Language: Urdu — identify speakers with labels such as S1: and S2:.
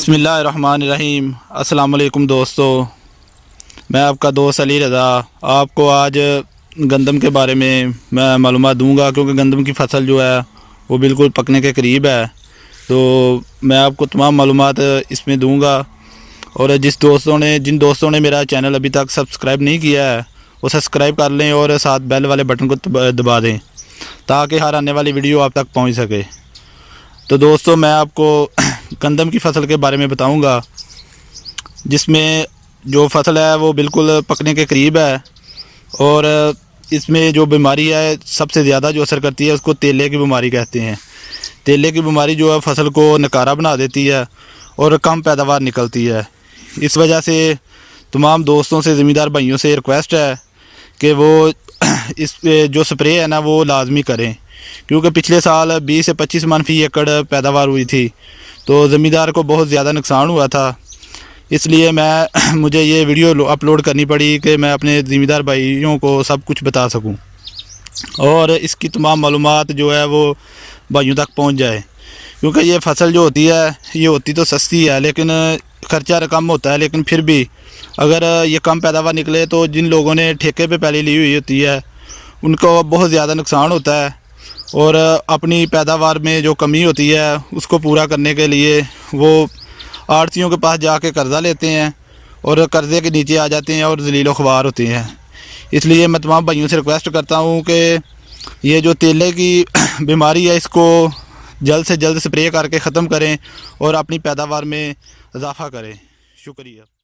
S1: بسم اللہ الرحمن الرحیم۔ السلام علیکم دوستو، میں آپ کا دوست علی رضا آپ کو آج گندم کے بارے میں معلومات دوں گا، کیونکہ گندم کی فصل جو ہے وہ بالکل پکنے کے قریب ہے، تو میں آپ کو تمام معلومات اس میں دوں گا۔ اور جن دوستوں نے میرا چینل ابھی تک سبسکرائب نہیں کیا ہے وہ سبسکرائب کر لیں اور ساتھ بیل والے بٹن کو دبا دیں تاکہ ہر آنے والی ویڈیو آپ تک پہنچ سکے۔ تو دوستو، میں آپ کو گندم کی فصل کے بارے میں بتاؤں گا، جس میں جو فصل ہے وہ بالکل پکنے کے قریب ہے، اور اس میں جو بیماری ہے سب سے زیادہ جو اثر کرتی ہے اس کو تیلے کی بیماری کہتے ہیں۔ تیلے کی بیماری جو ہے فصل کو نکارا بنا دیتی ہے اور کم پیداوار نکلتی ہے۔ اس وجہ سے تمام دوستوں سے، زمیندار بھائیوں سے ریکویسٹ ہے کہ وہ اس جو سپرے ہے نا وہ لازمی کریں، کیونکہ پچھلے سال 20 سے 25 من فی ایکڑ پیداوار ہوئی تھی، تو زمیندار کو بہت زیادہ نقصان ہوا تھا۔ اس لیے مجھے یہ ویڈیو اپلوڈ کرنی پڑی کہ میں اپنے زمیندار بھائیوں کو سب کچھ بتا سکوں اور اس کی تمام معلومات جو ہے وہ بھائیوں تک پہنچ جائے، کیونکہ یہ فصل جو ہوتی ہے یہ ہوتی تو سستی ہے، لیکن خرچہ کم ہوتا ہے، لیکن پھر بھی اگر یہ کم پیداوار نکلے تو جن لوگوں نے ٹھیکے پہ پہلے لی ہوئی ہوتی ہے ان کو بہت زیادہ نقصان ہوتا ہے، اور اپنی پیداوار میں جو کمی ہوتی ہے اس کو پورا کرنے کے لیے وہ آڑھتیوں کے پاس جا کے قرضہ لیتے ہیں اور قرضے کے نیچے آ جاتے ہیں اور ذلیل و خوار ہوتے ہیں۔ اس لیے میں تمام بھائیوں سے ریکویسٹ کرتا ہوں کہ یہ جو تیلے کی بیماری ہے اس کو جلد سے جلد سپرے کر کے ختم کریں اور اپنی پیداوار میں اضافہ کریں۔ شکریہ۔